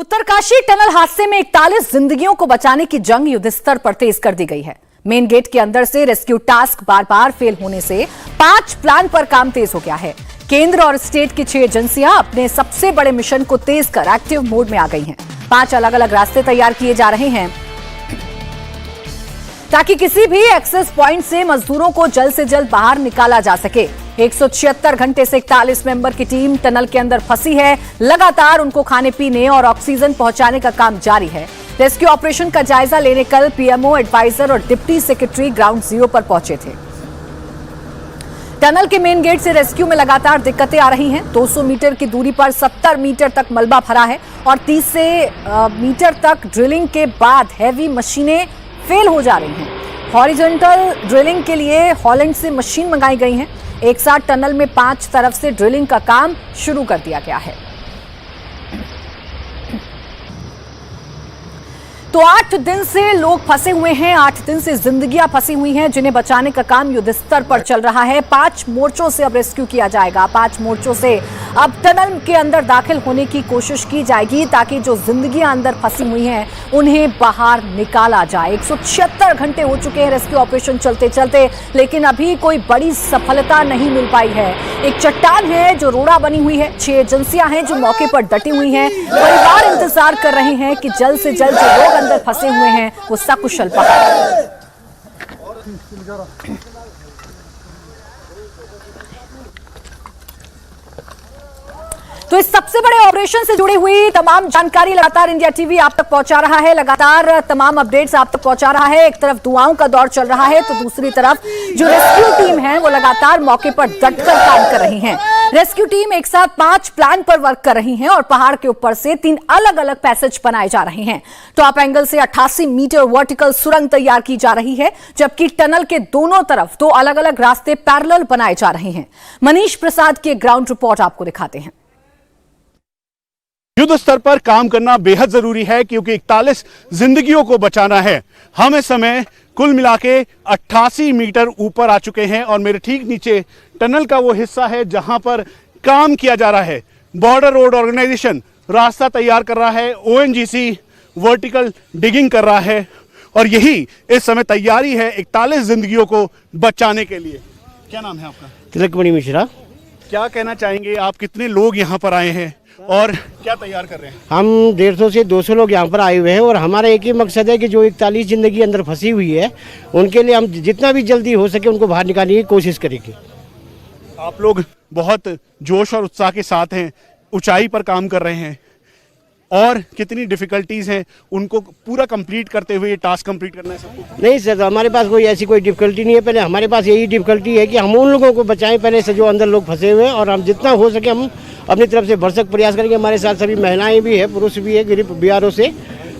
Uttarkashi tunnel हादसे में 41 जिंदगियों को बचाने की जंग युद्ध स्तर पर तेज कर दी गई है। मेन गेट के अंदर से रेस्क्यू टास्क बार बार फेल होने से 5 प्लान पर काम तेज हो गया है। केंद्र और स्टेट की 6 एजेंसियां अपने सबसे बड़े मिशन को तेज कर एक्टिव मोड में आ गई हैं। 5 अलग अलग रास्ते तैयार किए जा रहे हैं ताकि किसी भी एक्सेस पॉइंट से मजदूरों को जल्द से जल्द बाहर निकाला जा सके। 176 घंटे से 41 मेंबर की टीम टनल के अंदर फंसी है। लगातार उनको खाने पीने और ऑक्सीजन पहुंचाने का काम जारी है। रेस्क्यू ऑपरेशन का जायजा लेने कल पीएमओ, एडवाइजर और डिप्टी सेक्रेटरी ग्राउंड जीरो पर पहुंचे थे। टनल के मेन गेट से रेस्क्यू में लगातार दिक्कतें आ रही हैं। 200 मीटर की दूरी पर 70 मीटर तक मलबा भरा है और 30 मीटर तक ड्रिलिंग के बाद हैवी मशीनें फेल हो जा रही हैं। हॉरिजॉन्टल ड्रिलिंग के लिए हॉलैंड से मशीन मंगाई गई हैं। एक साथ टनल में 5 तरफ से ड्रिलिंग का काम शुरू कर दिया गया है। तो 8 दिन से लोग फंसे हुए हैं, 8 दिन से जिंदगियां फंसी हुई हैं, जिन्हें बचाने का काम युद्ध स्तर पर चल रहा है। 5 मोर्चों से अब रेस्क्यू किया जाएगा। 5 मोर्चों से अब टनल के अंदर दाखिल होने की कोशिश की जाएगी ताकि जो जिंदगियां अंदर फंसी हुई हैं उन्हें बाहर निकाला जाए। 176 घंटे हो चुके हैं रेस्क्यू ऑपरेशन चलते चलते, लेकिन अभी कोई बड़ी सफलता नहीं मिल पाई है। एक चट्टान है जो रोड़ा बनी हुई है। 6 एजेंसियां हैं जो मौके पर डटी हुई हैं। परिवार इंतजार कर रहे हैं कि जल्द से जल्द जो लोग अंदर फंसे हुए हैं वो सकुशल बाहर। तो इस सबसे बड़े ऑपरेशन से जुड़ी हुई तमाम जानकारी लगातार इंडिया टीवी आप तक पहुंचा रहा है, लगातार तमाम अपडेट्स आप तक पहुंचा रहा है। एक तरफ दुआओं का दौर चल रहा है तो दूसरी तरफ जो रेस्क्यू टीम है वो लगातार मौके पर डटकर काम कर रही है। रेस्क्यू टीम एक साथ 5 प्लान पर वर्क कर रही है और पहाड़ के ऊपर से 3 अलग अलग पैसेज बनाए जा रहे हैं। टॉप एंगल से 88 मीटर वर्टिकल सुरंग तैयार की जा रही है, जबकि टनल के दोनों तरफ 2 अलग अलग रास्ते पैरेलल बनाए जा रहे हैं। मनीष प्रसाद की ग्राउंड रिपोर्ट आपको दिखाते हैं। युद्ध स्तर पर काम करना बेहद जरूरी है क्योंकि 41 जिंदगियों को बचाना है। हम इस समय कुल मिला के 88 मीटर ऊपर आ चुके हैं और मेरे ठीक नीचे टनल का वो हिस्सा है जहां पर काम किया जा रहा है। बॉर्डर रोड ऑर्गेनाइजेशन रास्ता तैयार कर रहा है, ओएनजीसी वर्टिकल डिगिंग कर रहा है और यही इस समय तैयारी है 41 जिंदगियों को बचाने के लिए। क्या नाम है आपका? तिलकमणि मिश्रा। क्या कहना चाहेंगे आप, कितने लोग यहाँ पर आए हैं और क्या तैयार कर रहे हैं? हम 150 से 200 लोग यहाँ पर आए हुए हैं और हमारा एक ही मकसद है कि जो 41 जिंदगी अंदर फंसी हुई है उनके लिए हम जितना भी जल्दी हो सके उनको बाहर निकालने की कोशिश करेंगे। आप लोग बहुत जोश और उत्साह के साथ हैं, ऊंचाई पर काम कर रहे हैं और कितनी डिफिकल्टीज हैं उनको पूरा कंप्लीट करते हुए ये टास्क कंप्लीट करना है सबको? नहीं सर, हमारे पास कोई ऐसी कोई डिफिकल्टी नहीं है। पहले हमारे पास यही डिफिकल्टी है कि हम उन लोगों को बचाएं पहले से जो अंदर लोग फंसे हुए हैं और हम जितना हो सके हम अपनी तरफ से भरसक प्रयास करेंगे। हमारे साथ सभी महिलाएं भी है, पुरुष भी है, गरीब बीआरओ से।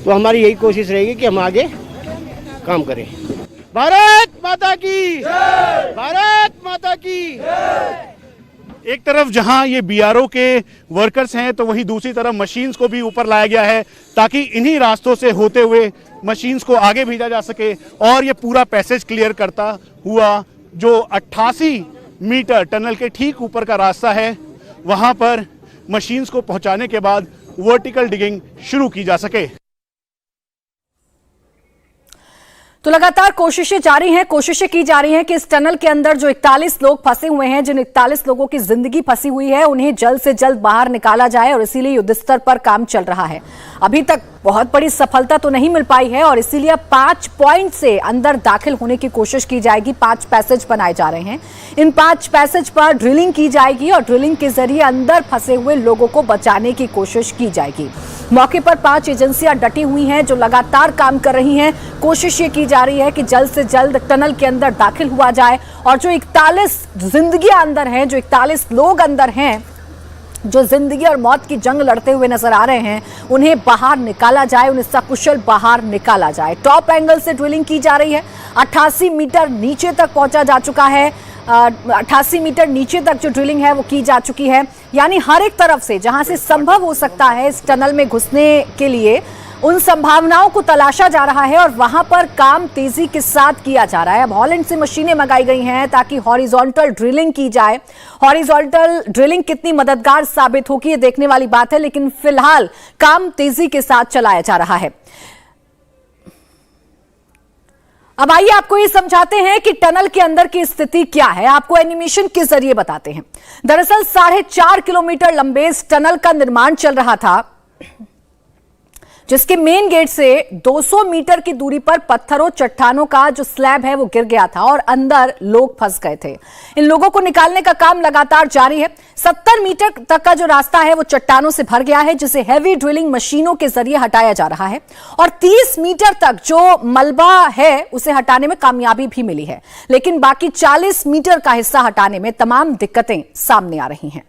तो हमारी यही कोशिश रहेगी कि हम आगे काम करें। भारत माता की, भारत माता की। एक तरफ जहां ये बीआरओ के वर्कर्स हैं तो वहीं दूसरी तरफ मशीन्स को भी ऊपर लाया गया है ताकि इन्हीं रास्तों से होते हुए मशीन्स को आगे भेजा जा सके और ये पूरा पैसेज क्लियर करता हुआ जो 88 मीटर टनल के ठीक ऊपर का रास्ता है वहां पर मशीन्स को पहुंचाने के बाद वर्टिकल डिगिंग शुरू की जा सके। तो लगातार कोशिशें जारी हैं, कोशिशें की जा रही हैं कि इस टनल के अंदर जो 41 लोग फंसे हुए हैं, जिन 41 लोगों की जिंदगी फंसी हुई है, उन्हें जल्द से जल्द बाहर निकाला जाए और इसीलिए युद्ध स्तर पर काम चल रहा है। अभी तक बहुत बड़ी सफलता तो नहीं मिल पाई है और इसीलिए 5 पॉइंट से अंदर दाखिल होने की कोशिश की जाएगी। 5 पैसेज बनाए जा रहे हैं। इन 5 पैसेज पर ड्रिलिंग की जाएगी और ड्रिलिंग के जरिए अंदर फंसे हुए लोगों को बचाने की कोशिश की जाएगी। मौके पर 5 एजेंसियां डटी हुई हैं जो लगातार काम कर रही हैं। कोशिश ये की जा रही है कि जल्द से जल्द टनल के अंदर दाखिल हुआ जाए और जो 41 जिंदगियां अंदर हैं, जो 41 लोग अंदर हैं जो जिंदगी और मौत की जंग लड़ते हुए नजर आ रहे हैं, उन्हें बाहर निकाला जाए, उन्हें सकुशल बाहर निकाला जाए। टॉप एंगल से ड्रिलिंग की जा रही है। 88 मीटर नीचे तक पहुंचा जा चुका है। 88 मीटर नीचे तक जो ड्रिलिंग है वो की जा चुकी है। यानी हर एक तरफ से जहां से संभव हो सकता है इस टनल में घुसने के लिए उन संभावनाओं को तलाशा जा रहा है और वहां पर काम तेजी के साथ किया जा रहा है। अब हॉलैंड से मशीनें मंगाई गई हैं ताकि हॉरिजॉन्टल ड्रिलिंग की जाए। हॉरिजॉन्टल ड्रिलिंग कितनी मददगार साबित होगी ये देखने वाली बात है, लेकिन फिलहाल काम तेजी के साथ चलाया जा रहा है। अब आइए आपको ये समझाते हैं कि टनल के अंदर की स्थिति क्या है। आपको एनिमेशन के जरिए बताते हैं। दरअसल 4.5 किलोमीटर लंबे इस टनल का निर्माण चल रहा था, जिसके मेन गेट से 200 मीटर की दूरी पर पत्थरों चट्टानों का जो स्लैब है वो गिर गया था और अंदर लोग फंस गए थे। इन लोगों को निकालने का काम लगातार जारी है। 70 मीटर तक का जो रास्ता है वो चट्टानों से भर गया है, जिसे हैवी ड्रिलिंग मशीनों के जरिए हटाया जा रहा है और 30 मीटर तक जो मलबा है उसे हटाने में कामयाबी भी मिली है, लेकिन बाकी 40 मीटर का हिस्सा हटाने में तमाम दिक्कतें सामने आ रही हैं।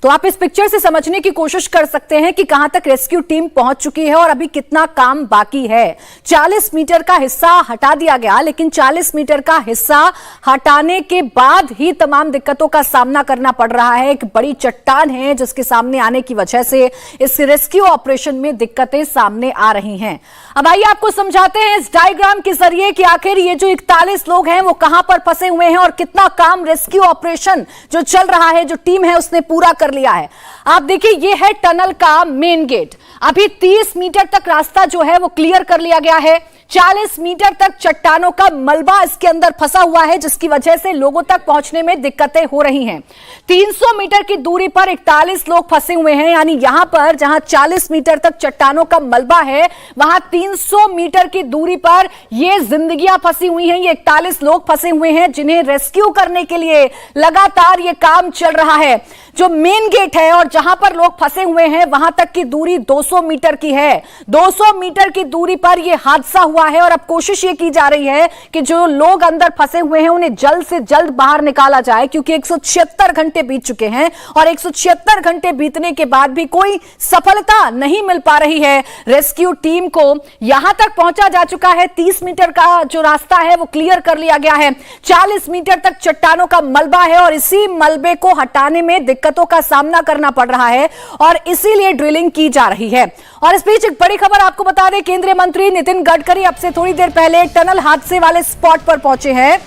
तो आप इस पिक्चर से समझने की कोशिश कर सकते हैं कि कहां तक रेस्क्यू टीम पहुंच चुकी है और अभी कितना काम बाकी है। 40 मीटर का हिस्सा हटा दिया गया, लेकिन 40 मीटर का हिस्सा हटाने के बाद ही तमाम दिक्कतों का सामना करना पड़ रहा है। एक बड़ी चट्टान है जिसके सामने आने की वजह से इस रेस्क्यू ऑपरेशन में दिक्कतें सामने आ रही हैं। अब आइए आपको समझाते हैं इस डायग्राम के जरिए कि आखिर ये जो 41 लोग हैं वो कहां पर फंसे हुए हैं और कितना काम रेस्क्यू ऑपरेशन जो चल रहा है, जो टीम है उसने पूरा कर लिया है। आप देखिए, ये है टनल का मेन गेट। अभी 30 मीटर तक रास्ता जो है वो क्लियर कर लिया गया है। 40 मीटर तक चट्टानों का मलबा इसके अंदर फंसा हुआ है, जिसकी वजह से लोगों तक पहुंचने में दिक्कतें हो रही हैं। 300 मीटर की दूरी पर 41 लोग फंसे हुए हैं, यानी यहां पर जहां 40 मीटर तक चट्टानों का मलबा है वहां 300 मीटर की दूरी पर ये जिंदगियां फंसी हुई हैं। ये 41 लोग फंसे हुए हैं जिन्हें रेस्क्यू करने के लिए लगातार ये काम चल रहा है। जो मेन गेट है और जहां पर लोग फंसे हुए हैं वहां तक की दूरी 200 मीटर की है। 200 मीटर की दूरी पर यह हादसा हुआ है और अब कोशिश ये की जा रही है कि जो लोग अंदर फंसे हुए हैं उन्हें जल्द से जल्द बाहर निकाला जाए, क्योंकि 176 घंटे बीत चुके हैं और 176 घंटे बीतने के बाद भी कोई सफलता नहीं मिल पा रही है। रेस्क्यू टीम को यहां तक पहुंचा जा चुका है। 30 मीटर का जो रास्ता है वो क्लियर कर लिया गया है। 40 मीटर तक चट्टानों का मलबा है और इसी मलबे को हटाने में दिक्कतों का सामना करना पड़ रहा है और इसीलिए ड्रिलिंग की जा रही है। और इस बीच एक बड़ी खबर आपको बता दें, केंद्रीय मंत्री नितिन गडकरी अब से थोड़ी देर पहले टनल हादसे वाले स्पॉट पर पहुंचे हैं।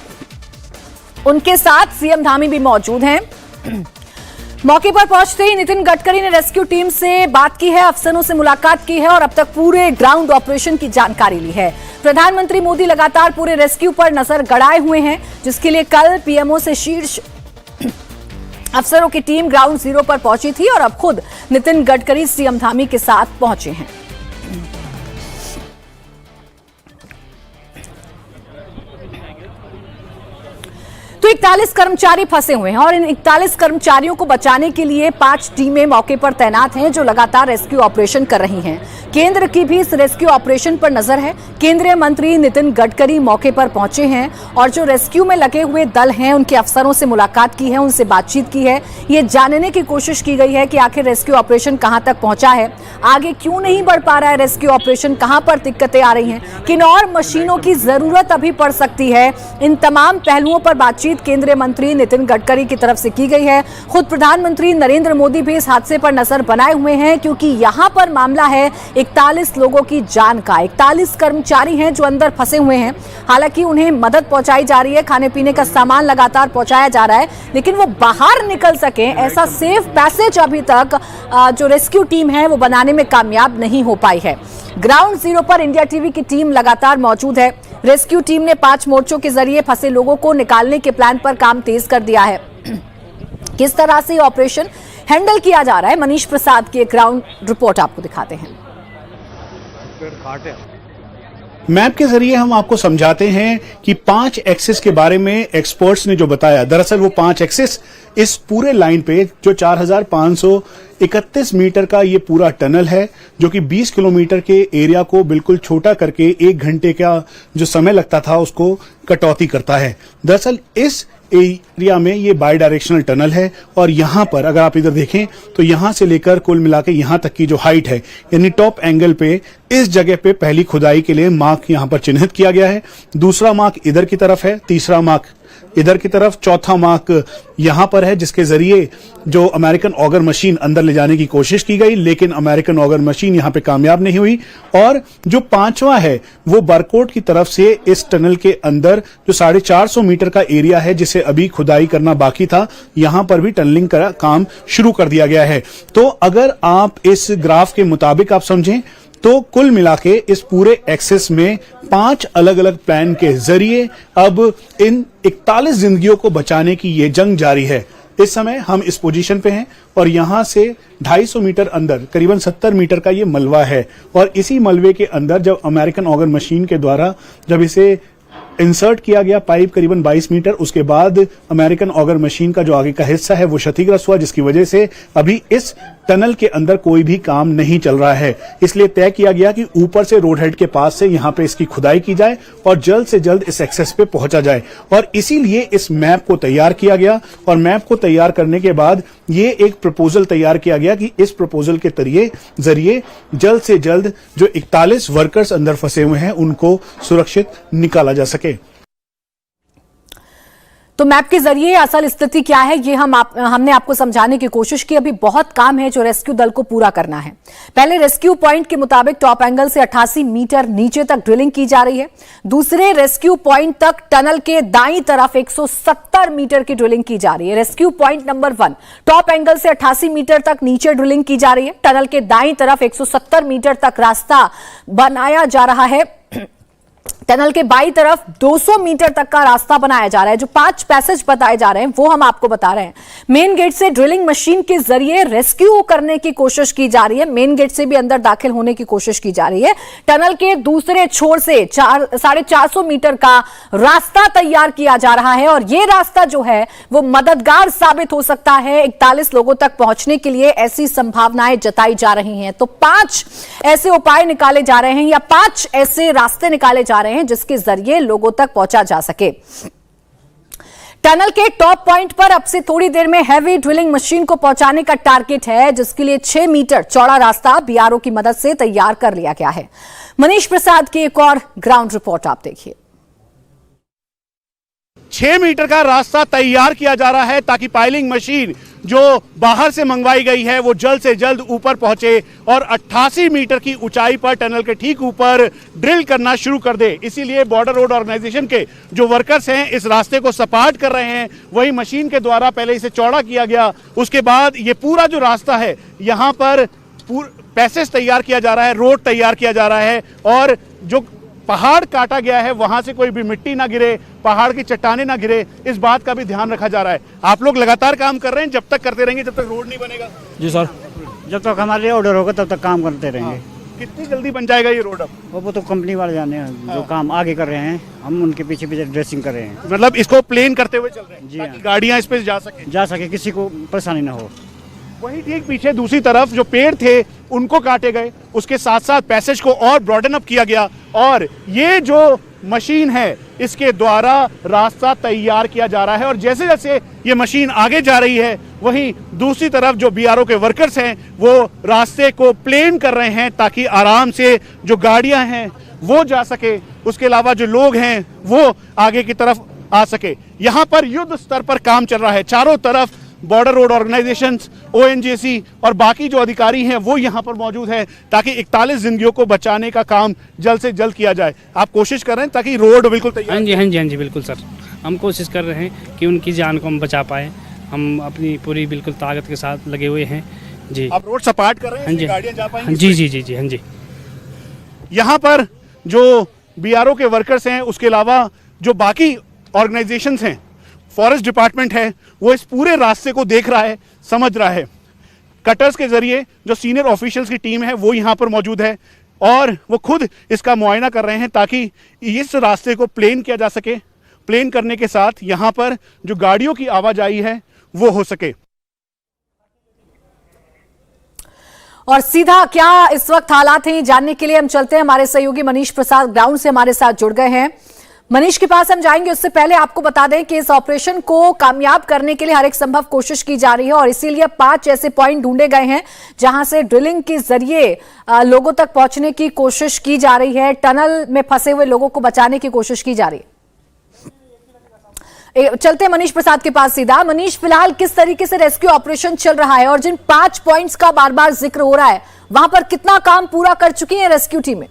उनके साथ सीएम धामी भी मौजूद हैं। मौके पर पहुंचते ही नितिन गडकरी ने रेस्क्यू टीम से बात की है, अफसरों से मुलाकात की है और अब तक पूरे ग्राउंड ऑपरेशन की जानकारी ली है। प्रधानमंत्री मोदी लगातार पूरे रेस्क्यू पर नजर गड़ाए हुए हैं, जिसके लिए कल पीएमओ से शीर्ष अफसरों की टीम ग्राउंड जीरो पर पहुंची थी और अब खुद नितिन गडकरी सीएम धामी के साथ पहुंचे हैं। तो 41 कर्मचारी फंसे हुए हैं और इन 41 कर्मचारियों को बचाने के लिए 5 टीमें मौके पर तैनात हैं जो लगातार रेस्क्यू ऑपरेशन कर रही हैं। केंद्र की भी इस रेस्क्यू ऑपरेशन पर नजर है। केंद्रीय मंत्री नितिन गडकरी मौके पर पहुंचे हैं और जो रेस्क्यू में लगे हुए दल हैं उनके अफसरों से मुलाकात की है, उनसे बातचीत की है। ये जानने की कोशिश की गई है कि आखिर रेस्क्यू ऑपरेशन कहां तक पहुंचा है, आगे क्यों नहीं बढ़ पा रहा है रेस्क्यू ऑपरेशन, कहां पर दिक्कतें आ रही हैं, किन और मशीनों की जरूरत अभी पड़ सकती है। इन तमाम पहलुओं पर बातचीत केंद्रीय मंत्री नितिन गडकरी की तरफ से की गई है। खुद प्रधानमंत्री नरेंद्र मोदी भी इस हादसे पर नजर बनाए हुए हैं, क्योंकि यहां पर मामला है 41 लोगों की जान का। 41 कर्मचारी हैं जो अंदर फंसे हुए हैं। हालांकि उन्हें मदद पहुंचाई जा रही है, खाने पीने का सामान लगातार पहुंचाया जा रहा है, लेकिन वो बाहर निकल सके ऐसा सेफ पैसेज अभी तक जो रेस्क्यू टीम है वो बनाने में कामयाब नहीं हो पाई है। ग्राउंड जीरो पर इंडिया टीवी की टीम लगातार मौजूद है। रेस्क्यू टीम ने 5 मोर्चों के जरिए फंसे लोगों को निकालने के प्लान पर काम तेज कर दिया है। किस तरह से ऑपरेशन हैंडल किया जा रहा है, मनीष प्रसाद की एक ग्राउंड रिपोर्ट आपको दिखाते हैं। मैप के जरिए हम आपको समझाते हैं कि 5 एक्सिस के बारे में एक्सपर्ट्स ने जो बताया, दरअसल वो 5 एक्सिस इस पूरे लाइन पे जो 4531 मीटर का ये पूरा टनल है, जो कि 20 किलोमीटर के एरिया को बिल्कुल छोटा करके 1 घंटे का जो समय लगता था उसको कटौती करता है। दरअसल इस एरिया में ये बाई डायरेक्शनल टनल है और यहाँ पर अगर आप इधर देखें तो यहाँ से लेकर कुल मिला के यहाँ तक की जो हाइट है, यानी टॉप एंगल पे इस जगह पे पहली खुदाई के लिए मार्क यहाँ पर चिन्हित किया गया है। दूसरा मार्क इधर की तरफ है, तीसरा मार्क इधर की तरफ चौथा मार्क यहां पर है, जिसके जरिए जो अमेरिकन ऑगर मशीन अंदर ले जाने की कोशिश की गई, लेकिन अमेरिकन ऑगर मशीन यहां पे कामयाब नहीं हुई। और जो पांचवा है वो बरकोट की तरफ से इस टनल के अंदर जो 450 मीटर का एरिया है, जिसे अभी खुदाई करना बाकी था, यहां पर भी टनलिंग का काम शुरू कर दिया गया है। तो अगर आप इस ग्राफ के मुताबिक आप समझें तो कुल मिला के इस पूरे एक्सेस में 5 अलग अलग प्लान के जरिए अब इन 41 जिंदगियों को बचाने की ये जंग जारी है। इस समय हम इस पोजीशन पे हैं और यहां से 250 मीटर अंदर करीबन 70 मीटर का ये मलबा है, और इसी मलबे के अंदर जब अमेरिकन ऑगर मशीन के द्वारा जब इसे इंसर्ट किया गया पाइप करीबन 22 मीटर, उसके बाद अमेरिकन ऑगर मशीन का जो आगे का हिस्सा है वो क्षतिग्रस्त हुआ, जिसकी वजह से अभी इस टनल के अंदर कोई भी काम नहीं चल रहा है। इसलिए तय किया गया कि ऊपर से रोड हेड के पास से यहां पे इसकी खुदाई की जाए और जल्द से जल्द इस एक्सेस पे पहुंचा जाए, और इसीलिए इस मैप को तैयार किया गया। और मैप को तैयार करने के बाद ये एक प्रपोजल तैयार किया गया कि इस प्रपोजल के जरिए जल्द से जल्द जो 41 वर्कर्स अंदर फंसे हुए हैं उनको सुरक्षित निकाला जा सके। तो मैप के जरिए असल स्थिति क्या है ये हमने आपको समझाने की कोशिश की। अभी बहुत काम है जो रेस्क्यू दल को पूरा करना है। पहले रेस्क्यू पॉइंट के मुताबिक टॉप एंगल से 88 मीटर नीचे तक ड्रिलिंग की जा रही है। दूसरे रेस्क्यू पॉइंट तक टनल के दाईं तरफ 170 मीटर की ड्रिलिंग की जा रही है। Rescue point number 1 top angle से 88 मीटर तक नीचे ड्रिलिंग की जा रही है। टनल के दाईं तरफ 170 मीटर तक रास्ता बनाया जा रहा है। टनल के बाईं तरफ 200 मीटर तक का रास्ता बनाया जा रहा है। जो 5 पैसेज बताए जा रहे हैं वो हम आपको बता रहे हैं। मेन गेट से ड्रिलिंग मशीन के जरिए रेस्क्यू करने की कोशिश की जा रही है। मेन गेट से भी अंदर दाखिल होने की कोशिश की जा रही है। टनल के दूसरे छोर से 450 मीटर का रास्ता तैयार किया जा रहा है, और ये रास्ता जो है वो मददगार साबित हो सकता है 41 लोगों तक पहुंचने के लिए, ऐसी संभावनाएं जताई जा रही हैं। तो 5 ऐसे उपाय निकाले जा रहे हैं या 5 ऐसे रास्ते निकाले जा रहे हैं जिसके जरिए लोगों तक पहुंचा जा सके। टनल के टॉप पॉइंट पर अब से थोड़ी देर में हैवी ड्रिलिंग मशीन को पहुंचाने का टारगेट है, जिसके लिए 6 मीटर चौड़ा रास्ता बीआरओ की मदद से तैयार कर लिया गया है। मनीष प्रसाद की एक और ग्राउंड रिपोर्ट आप देखिए। 6 मीटर का रास्ता तैयार किया जा रहा है ताकि पाइलिंग मशीन जो बाहर से मंगवाई गई है वो जल्द से जल्द ऊपर पहुंचे और 88 मीटर की ऊंचाई पर टनल के ठीक ऊपर ड्रिल करना शुरू कर दे। इसीलिए बॉर्डर रोड ऑर्गेनाइजेशन के जो वर्कर्स हैं इस रास्ते को सपाट कर रहे हैं। वही मशीन के द्वारा पहले इसे चौड़ा किया गया, उसके बाद ये पूरा जो रास्ता है यहाँ पर पैसेज तैयार किया जा रहा है, रोड तैयार किया जा रहा है, और जो पहाड़ काटा गया है वहां से कोई भी मिट्टी ना गिरे, पहाड़ की चट्टाने ना गिरे, इस बात का भी ध्यान रखा जा रहा है। आप लोग लगातार काम कर रहे हैं, जब तक करते रहेंगे जब तक रोड नहीं बनेगा? जी सर, जब तक हमारे ऑर्डर होगा तब तक काम करते रहेंगे। कितनी जल्दी बन जाएगा ये रोड? अब वो तो कंपनी वाले जाने हैं, जो काम आगे कर रहे हैं, हम उनके पीछे पीछे ड्रेसिंग कर रहे हैं। मतलब इसको प्लेन करते हुए चल रहे हैं ताकि गाड़ियां इस पे जा सके, किसी को परेशानी ना हो। वही ठीक पीछे दूसरी तरफ जो पेड़ थे उनको काटे गए, उसके साथ साथ पैसेज को और ब्रॉडन अप किया गया, और ये जो मशीन है इसके द्वारा रास्ता तैयार किया जा रहा है। और जैसे जैसे ये मशीन आगे जा रही है वहीं दूसरी तरफ जो बीआरओ के वर्कर्स हैं वो रास्ते को प्लेन कर रहे हैं ताकि आराम से जो गाड़ियां हैं वो जा सके, उसके अलावा जो लोग हैं वो आगे की तरफ आ सके। यहाँ पर युद्ध स्तर पर काम चल रहा है। चारों तरफ बॉर्डर रोड ऑर्गेनाइजेशन, ओएनजीसी और बाकी जो अधिकारी हैं वो यहाँ पर मौजूद है ताकि 41 जिंदगियों को बचाने का काम जल्द से जल्द किया जाए। आप कोशिश कर रहे हैं ताकि रोड बिल्कुल तैयार? हाँ जी बिल्कुल सर, हम कोशिश कर रहे हैं कि उनकी जान को हम बचा पाए। हम अपनी पूरी बिल्कुल ताकत के साथ लगे हुए हैं जी। आप रोड सपाट कर रहे हैं? गाड़ियां जा पाएंगी? जी हाँ जी। यहाँ पर जो बीआरओ के वर्कर्स हैं, उसके अलावा जो बाकी ऑर्गेनाइजेशंस हैं, फॉरेस्ट डिपार्टमेंट है, वो इस पूरे रास्ते को देख रहा है, समझ रहा है। कटर्स के जरिए जो सीनियर ऑफिशियल्स की टीम है वो यहाँ पर मौजूद है और वो खुद इसका मुआयना कर रहे हैं ताकि इस रास्ते को प्लेन किया जा सके। प्लेन करने के साथ यहाँ पर जो गाड़ियों की आवाजाही है वो हो सके। और सीधा क्या इस वक्त हालात हैं जानने के लिए हम चलते हैं। हमारे सहयोगी मनीष प्रसाद ग्राउंड से हमारे साथ जुड़ गए हैं। मनीष के पास हम जाएंगे, उससे पहले आपको बता दें कि इस ऑपरेशन को कामयाब करने के लिए हर एक संभव कोशिश की जा रही है और इसीलिए 5 ऐसे पॉइंट ढूंढे गए हैं जहां से ड्रिलिंग के जरिए लोगों तक पहुंचने की कोशिश की जा रही है, टनल में फंसे हुए लोगों को बचाने की कोशिश की जा रही है। चलते हैं मनीष प्रसाद के पास सीधा। मनीष, फिलहाल किस तरीके से रेस्क्यू ऑपरेशन चल रहा है और जिन 5 पॉइंट्स का बार बार जिक्र हो रहा है, वहां पर कितना काम पूरा कर चुकी है रेस्क्यू टीमें?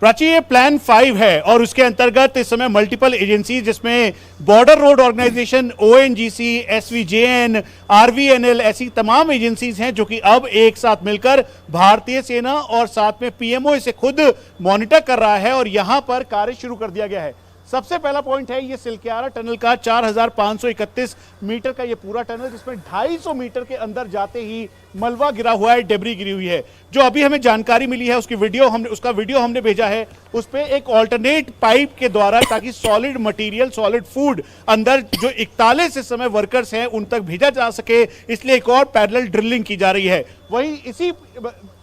प्राची, ये प्लान 5 है और उसके अंतर्गत इस समय मल्टीपल एजेंसी जिसमें border road organisation, ONGC, SVJN, RVNL, ऐसी तमाम एजेंसीज हैं जो कि अब एक साथ मिलकर भारतीय सेना और साथ में PMO इसे खुद मॉनिटर कर रहा है और यहां पर कार्य शुरू कर दिया गया है। सबसे पहला पॉइंट है ये सिलक्यारा टनल का 4531 मीटर का ये पूरा टनल, जिसमें 250 मीटर के अंदर जाते ही मलबा गिरा हुआ है, डेब्री गिरी हुई है। जो अभी हमें जानकारी मिली है उसका वीडियो हमने भेजा है। उस पे एक ऑल्टरनेट पाइप के द्वारा, ताकि सॉलिड मटेरियल, सॉलिड फूड अंदर जो 41 इस समय वर्कर्स हैं उन तक भेजा जा सके, इसलिए एक और पैरेलल ड्रिलिंग की जा रही है। वहीं इसी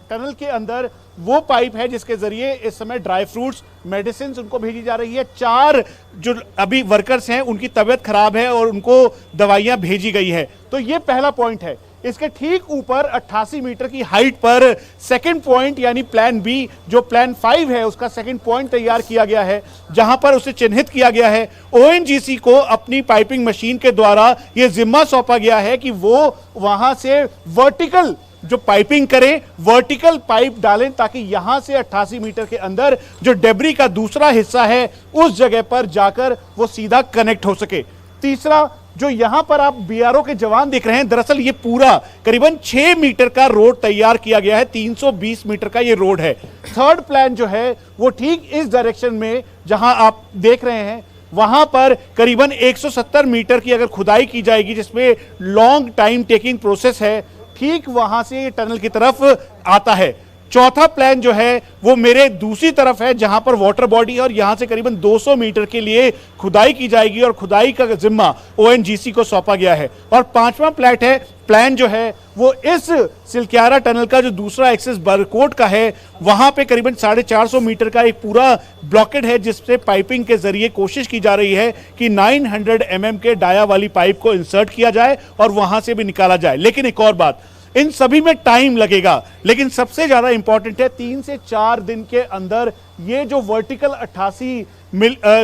टनल के अंदर वो पाइप है जिसके जरिए इस समय ड्राई फ्रूट्स, मेडिसिन उनको भेजी जा रही है। 4 जो अभी वर्कर्स हैं उनकी तबीयत खराब है और उनको दवाइयां भेजी गई है। तो ये पहला पॉइंट है। इसके ठीक ऊपर 88 मीटर की हाइट पर सेकंड पॉइंट यानी प्लान बी, जो प्लान 5 है, उसका सेकंड पॉइंट तैयार किया गया है, जहां पर उसे चिन्हित किया गया है। ONGC को अपनी पाइपिंग मशीन के द्वारा यह जिम्मा सौंपा गया है कि वो वहां से वर्टिकल जो पाइपिंग करें, वर्टिकल पाइप डालें, ताकि यहां से 88 मीटर के अंदर जो डेब्री का दूसरा हिस्सा है उस जगह पर जाकर वो सीधा कनेक्ट हो सके। तीसरा, जो यहां पर आप BRO के जवान देख रहे हैं, दरअसल ये पूरा करीबन 6 मीटर का रोड तैयार किया गया है, 320 मीटर का ये रोड है। थर्ड प्लान जो है वो ठीक इस डायरेक्शन में जहां आप देख रहे हैं, वहां पर करीबन 170 मीटर की अगर खुदाई की जाएगी, जिसमें लॉन्ग टाइम टेकिंग प्रोसेस है, ठीक वहां से ये टनल की तरफ आता है। चौथा प्लान जो है वो मेरे दूसरी तरफ है, जहां पर वाटर बॉडी है और यहां से करीबन 200 मीटर के लिए खुदाई की जाएगी और खुदाई का जिम्मा ONGC को सौंपा गया है। और पांचवा प्लान जो है वो इस सिलक्यारा टनल का जो दूसरा एक्सेस बरकोट का है, वहां पे करीबन 450 मीटर का एक पूरा ब्लॉकेड है, जिससे पाइपिंग के जरिए कोशिश की जा रही है कि 900 mm के डाया वाली पाइप को इंसर्ट किया जाए और वहां से भी निकाला जाए। लेकिन एक और बात, इन सभी में टाइम लगेगा, लेकिन सबसे ज्यादा इंपॉर्टेंट है 3 से 4 दिन के अंदर ये जो वर्टिकल 88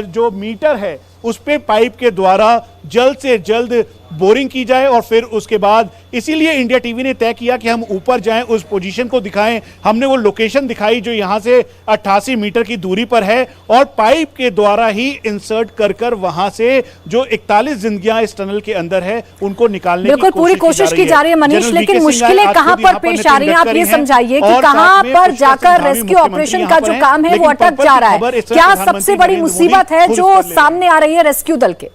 जो मीटर है उस पे पाइप के द्वारा जल्द से जल्द बोरिंग की जाए और फिर उसके बाद, इसीलिए इंडिया टीवी ने तय किया कि हम ऊपर जाएं, उस पोजीशन को दिखाएं। हमने वो लोकेशन दिखाई जो यहां से 88 मीटर की दूरी पर है और पाइप के द्वारा ही इंसर्ट कर वहां से जो 41 जिंदगियां इस टनल के अंदर है उनको निकालने की पूरी कोशिश की जा रही है। मनीष, लेकिन मुश्किलें कहां पर पेश आ रही हैं, आप ये समझाइए कि कहां पर जाकर रेस्क्यू ऑपरेशन का जो काम है वो अटक जा रहा है? क्या सबसे बड़ी मुसीबत है जो सामने आ रही है रेस्क्यू दल के?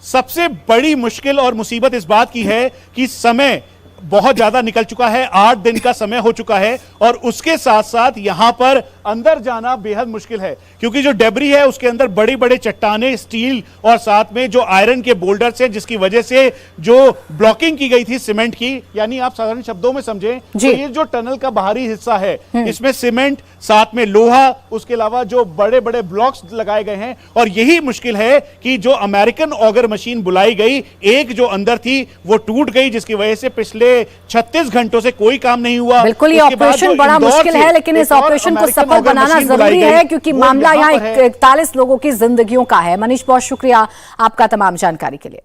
सबसे बड़ी मुश्किल और मुसीबत इस बात की है कि समय बहुत ज्यादा निकल चुका है, 8 दिन का समय हो चुका है और उसके साथ साथ यहां पर अंदर जाना बेहद मुश्किल है, क्योंकि जो डेब्री है उसके अंदर बड़ी बड़ी चट्टाने, स्टील और साथ में जो आयरन के बोल्डर्स हैं, जिसकी वजह से जो ब्लॉकिंग की गई थी सीमेंट की, यानी आप साधारण शब्दों में समझें तो ये जो टनल का बाहरी हिस्सा है इसमें सीमेंट, साथ में लोहा, उसके अलावा जो बड़े बड़े ब्लॉक्स लगाए गए हैं। और यही मुश्किल है कि जो अमेरिकन ऑगर मशीन बुलाई गई, एक जो अंदर थी वो टूट गई, जिसकी वजह से पिछले 36 घंटों से कोई काम नहीं हुआ। बिल्कुल, ये ऑपरेशन बड़ा मुश्किल है, लेकिन इस ऑपरेशन को सफल बनाना जरूरी है, क्योंकि मामला यहाँ 41 लोगों की जिंदगियों का है। मनीष, बहुत शुक्रिया आपका तमाम जानकारी के लिए।